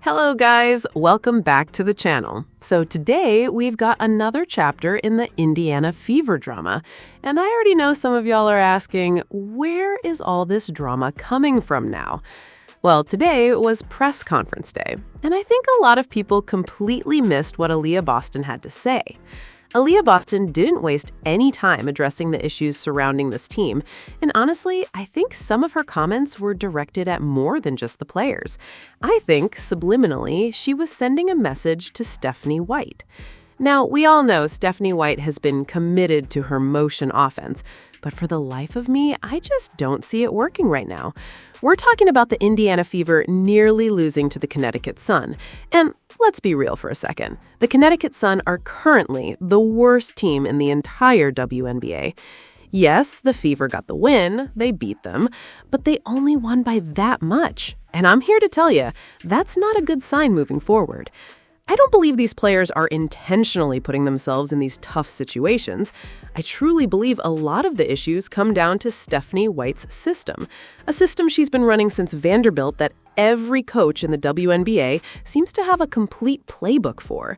Hello guys, welcome back to the channel. So today we've got another chapter in the Indiana fever drama. And I already know some of y'all are asking, where is all this drama coming from now? Well, today was press conference day, and I think a lot of people completely missed what Aliyah Boston had to say. Aliyah Boston didn't waste any time addressing the issues surrounding this team, and honestly, I think some of her comments were directed at more than just the players. I think, subliminally, she was sending a message to Stephanie White. Now, we all know Stephanie White has been committed to her motion offense, but for the life of me, I just don't see it working right now. We're talking about the Indiana Fever nearly losing to the Connecticut Sun. And let's be real for a second. The Connecticut Sun are currently the worst team in the entire WNBA. Yes, the Fever got the win, they beat them, but they only won by that much. And I'm here to tell you, that's not a good sign moving forward. I don't believe these players are intentionally putting themselves in these tough situations. I truly believe a lot of the issues come down to Stephanie White's system, a system she's been running since Vanderbilt that every coach in the WNBA seems to have a complete playbook for.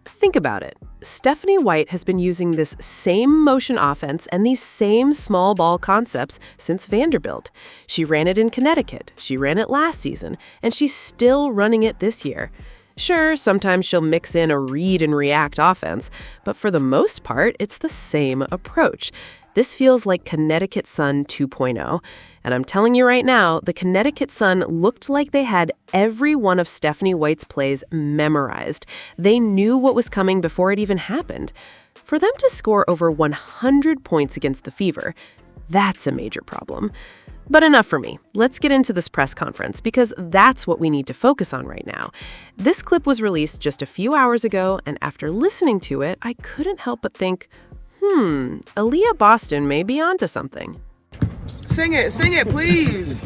Think about it. Stephanie White has been using this same motion offense and these same small ball concepts since Vanderbilt. She ran it in Connecticut, she ran it last season, and she's still running it this year. Sure, sometimes she'll mix in a read and react offense, but for the most part, it's the same approach. This feels like Connecticut Sun 2.0, and I'm telling you right now, the Connecticut Sun looked like they had every one of Stephanie White's plays memorized. They knew what was coming before it even happened. For them to score over 100 points against the Fever, that's a major problem. But enough for me. Let's get into this press conference because that's what we need to focus on right now. This clip was released just a few hours ago, and after listening to it, I couldn't help but think, Aliyah Boston may be onto something. Sing it, please.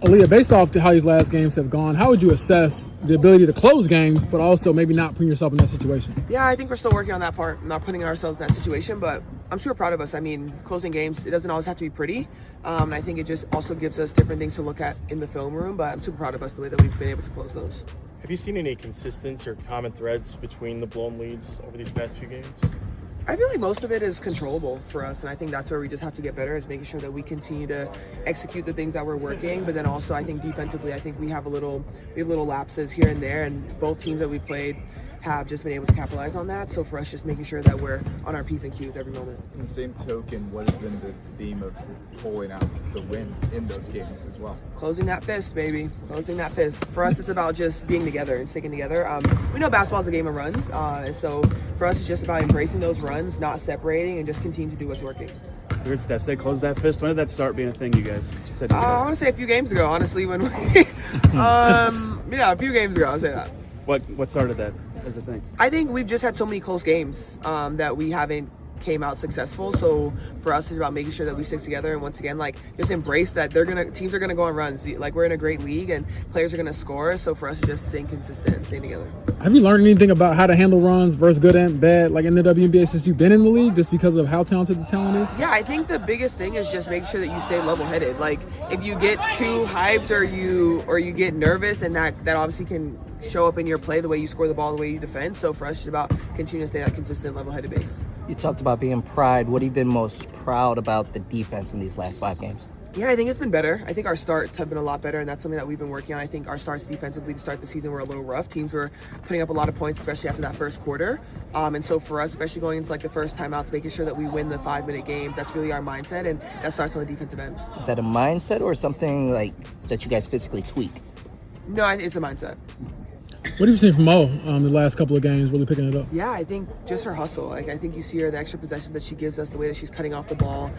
Aliyah, based off how these last games have gone, how would you assess the ability to close games, but also maybe not putting yourself in that situation? Yeah, I think we're still working on that part, not putting ourselves in that situation, but I'm super proud of us. I mean, closing games, it doesn't always have to be pretty. I think it just also gives us different things to look at in the film room, but I'm super proud of us the way that we've been able to close those. Have you seen any consistency or common threads between the blown leads over these past few games? I feel like most of it is controllable for us, and I think that's where we just have to get better, is making sure that we continue to execute the things that we're working, but then also I think defensively, I think we have little lapses here and there, and both teams that we've played have just been able to capitalize on that. So for us, just making sure that we're on our P's and Q's every moment. In the same token, what has been the theme of pulling out the win in those games as well? Closing that fist, baby. Closing that fist. For us, it's about just being together and sticking together. We know basketball is a game of runs, and so for us, it's just about embracing those runs, not separating, and just continue to do what's working. We heard Steph say close that fist. When did that start being a thing, you guys? I want to say a few games ago, honestly. When we, a few games ago, I'll say that. What started that as a thing? I think we've just had so many close games that we haven't came out successful. So for us, it's about making sure that we stick together and once again, just embrace that teams are gonna go on runs. Like, we're in a great league and players are gonna score. So for us, just staying consistent and staying together. Have you learned anything about how to handle runs versus good and bad, like in the WNBA, since you've been in the league, just because of how talented the talent is? Yeah, I think the biggest thing is just making sure that you stay level-headed. Like, if you get too hyped or you get nervous, and that obviously can show up in your play, the way you score the ball, the way you defend. So for us, it's about continuing to stay that consistent, level-headed base. You talked about being pride. What have you been most proud about the defense in these last 5 games? Yeah, I think it's been better. I think our starts have been a lot better, and that's something that we've been working on. I think our starts defensively to start the season were a little rough. Teams were putting up a lot of points, especially after that first quarter. And so for us, especially going into the first timeouts, making sure that we win the 5-minute games, that's really our mindset, and that starts on the defensive end. Is that a mindset or something that you guys physically tweak? No, it's a mindset. What have you seen from Mo the last couple of games, really picking it up? Yeah, I think just her hustle. I think you see her, the extra possessions that she gives us, the way that she's cutting off the ball,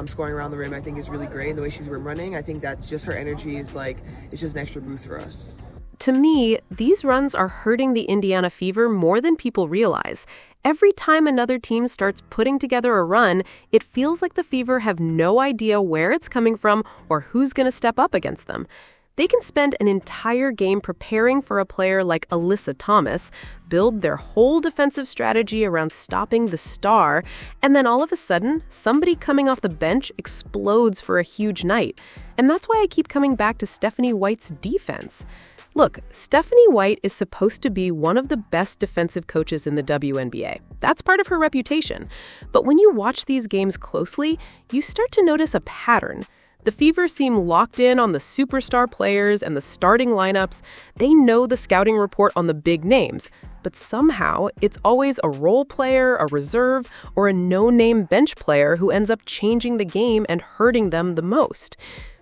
scoring around the rim, I think is really great. And the way she's rim running, I think that just her energy is it's just an extra boost for us. To me, these runs are hurting the Indiana Fever more than people realize. Every time another team starts putting together a run, it feels like the Fever have no idea where it's coming from or who's going to step up against them. They can spend an entire game preparing for a player like Alyssa Thomas, build their whole defensive strategy around stopping the star, and then all of a sudden, somebody coming off the bench explodes for a huge night. And that's why I keep coming back to Stephanie White's defense. Look, Stephanie White is supposed to be one of the best defensive coaches in the WNBA. That's part of her reputation. But when you watch these games closely, you start to notice a pattern. The Fever seem locked in on the superstar players and the starting lineups. They know the scouting report on the big names. But somehow, it's always a role player, a reserve, or a no-name bench player who ends up changing the game and hurting them the most.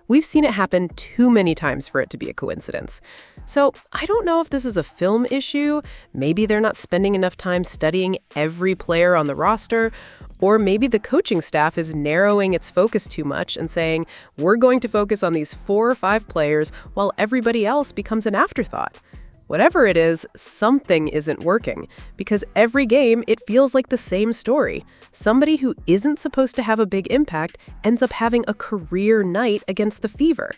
We've seen it happen too many times for it to be a coincidence. So I don't know if this is a film issue, maybe they're not spending enough time studying every player on the roster, or maybe the coaching staff is narrowing its focus too much and saying, we're going to focus on these 4 or 5 players while everybody else becomes an afterthought. Whatever it is, something isn't working, because every game it feels like the same story. Somebody who isn't supposed to have a big impact ends up having a career night against the Fever.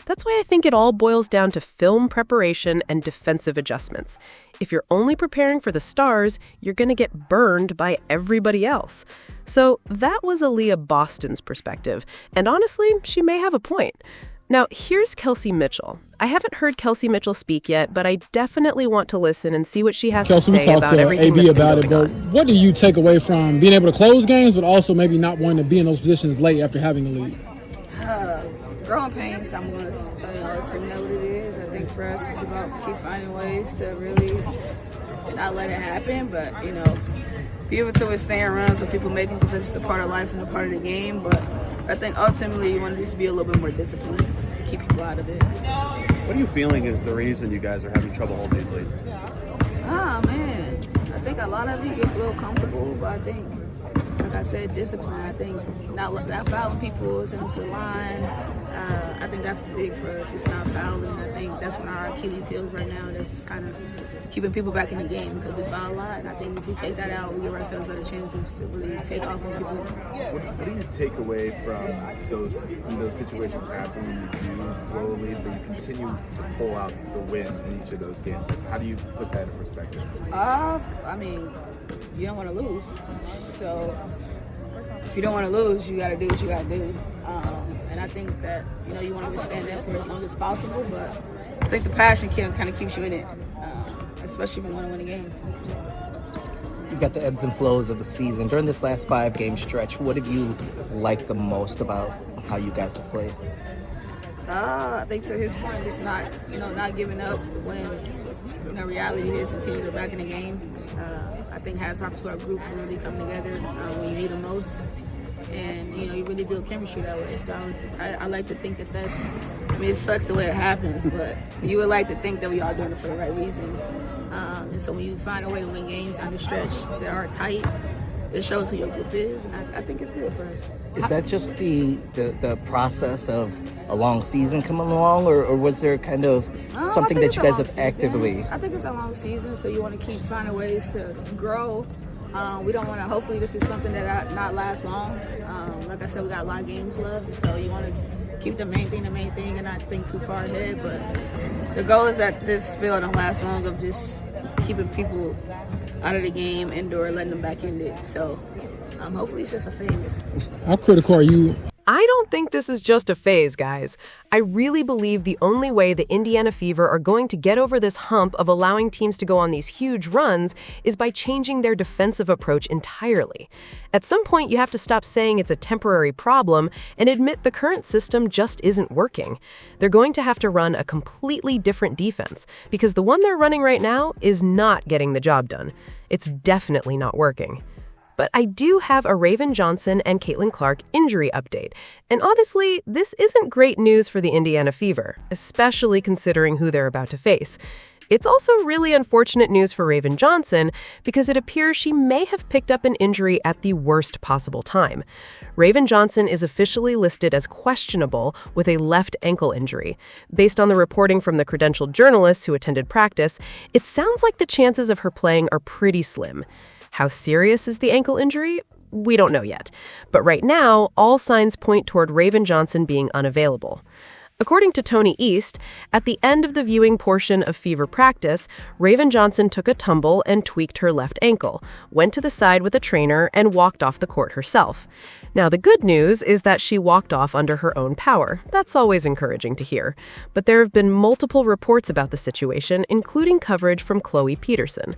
That's why I think it all boils down to film preparation and defensive adjustments. If you're only preparing for the stars, you're going to get burned by everybody else. So that was Aliyah Boston's perspective, and honestly, she may have a point. Now, here's Kelsey Mitchell. I haven't heard Kelsey Mitchell speak yet, but I definitely want to listen and see what she has Kelsey, to say about everything that's been going on. What do you take away from being able to close games, but also maybe not wanting to be in those positions late after having a lead? Growing pains, I'm going to assume that what it is. I think for us, it's about keep finding ways to really not let it happen, but, be able to withstand runs with people making, because it's just a part of life and a part of the game. But I think ultimately you want to just be a little bit more disciplined to keep people out of it. What are you feeling is the reason you guys are having trouble holding these leads? Man, I think a lot of you get a little comfortable, but I think, like I said, discipline. I think not fouling people, sending them to the line. I think that's the big for us, just not fouling. I think that's one of our Achilles heels right now. That's just kind of keeping people back in the game, because we foul a lot. And I think if we take that out, we give ourselves better chances to really take off on people. What do you take away from when those situations happen, when you do blow a lead, but you continue to pull out the win in each of those games? How do you put that in perspective? You don't want to lose. So if you don't want to lose, you got to do what you got to do. And I think that, you want to withstand that for as long as possible, but I think the passion kind of keeps you in it, especially if you want to win a game. You got the ebbs and flows of the season. During this last 5-game stretch, what have you liked the most about how you guys have played? I think to his point, just not giving up when, reality hits and teams are back in the game. I think hats off to our group for really coming together when you need them most. And, you really build chemistry that way. So I like to think that that's, it sucks the way it happens, but you would like to think that we all doing it for the right reason. And so when you find a way to win games on the stretch that are tight, it shows who your group is, and I think it's good for us. Is that just the process of a long season coming along, or was there kind of something that you guys have actively? I think it's a long season, so you want to keep finding ways to grow. We don't want to, hopefully this is something that not last long. Like I said, we got a lot of games left, so you want to keep the main thing, and not think too far ahead. But the goal is that this spell don't last long, of just keeping people out of the game, indoor, letting them back in it. So hopefully it's just a phase. How critical are you? I don't think this is just a phase, guys. I really believe the only way the Indiana Fever are going to get over this hump of allowing teams to go on these huge runs is by changing their defensive approach entirely. At some point, you have to stop saying it's a temporary problem and admit the current system just isn't working. They're going to have to run a completely different defense, because the one they're running right now is not getting the job done. It's definitely not working. But I do have a Raven Johnson and Caitlin Clark injury update. And honestly, this isn't great news for the Indiana Fever, especially considering who they're about to face. It's also really unfortunate news for Raven Johnson, because it appears she may have picked up an injury at the worst possible time. Raven Johnson is officially listed as questionable with a left ankle injury. Based on the reporting from the credentialed journalists who attended practice, it sounds like the chances of her playing are pretty slim. How serious is the ankle injury? We don't know yet. But right now, all signs point toward Raven Johnson being unavailable. According to Tony East, at the end of the viewing portion of Fever practice, Raven Johnson took a tumble and tweaked her left ankle, went to the side with a trainer, and walked off the court herself. Now, the good news is that she walked off under her own power. That's always encouraging to hear. But there have been multiple reports about the situation, including coverage from Chloe Peterson.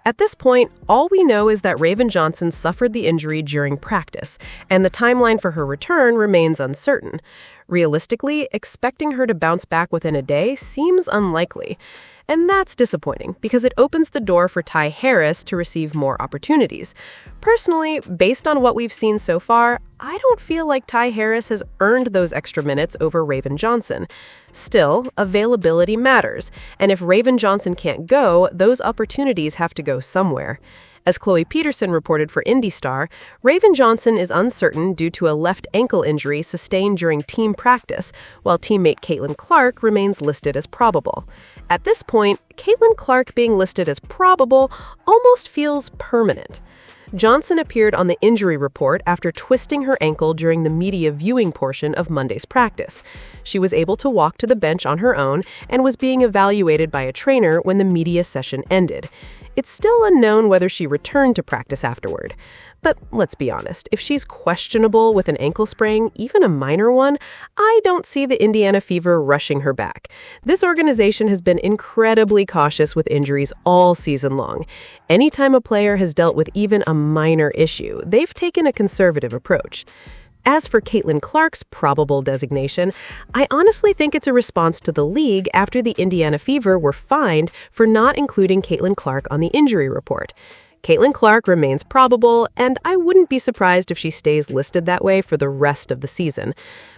At this point, all we know is that Raven Johnson suffered the injury during practice, and the timeline for her return remains uncertain. Realistically, expecting her to bounce back within a day seems unlikely. And that's disappointing because it opens the door for Ty Harris to receive more opportunities. Personally, based on what we've seen so far, I don't feel like Ty Harris has earned those extra minutes over Raven Johnson. Still, availability matters, and if Raven Johnson can't go, those opportunities have to go somewhere. As Chloe Peterson reported for IndyStar, Raven Johnson is uncertain due to a left ankle injury sustained during team practice, while teammate Caitlin Clark remains listed as probable. At this point, Caitlin Clark being listed as probable almost feels permanent. Johnson appeared on the injury report after twisting her ankle during the media viewing portion of Monday's practice. She was able to walk to the bench on her own and was being evaluated by a trainer when the media session ended. It's still unknown whether she returned to practice afterward. But let's be honest, if she's questionable with an ankle sprain, even a minor one, I don't see the Indiana Fever rushing her back. This organization has been incredibly cautious with injuries all season long. Anytime a player has dealt with even a minor issue, they've taken a conservative approach. As for Caitlin Clark's probable designation, I honestly think it's a response to the league after the Indiana Fever were fined for not including Caitlin Clark on the injury report. Caitlin Clark remains probable, and I wouldn't be surprised if she stays listed that way for the rest of the season.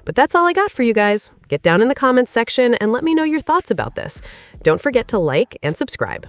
But that's all I got for you guys. Get down in the comments section and let me know your thoughts about this. Don't forget to like and subscribe.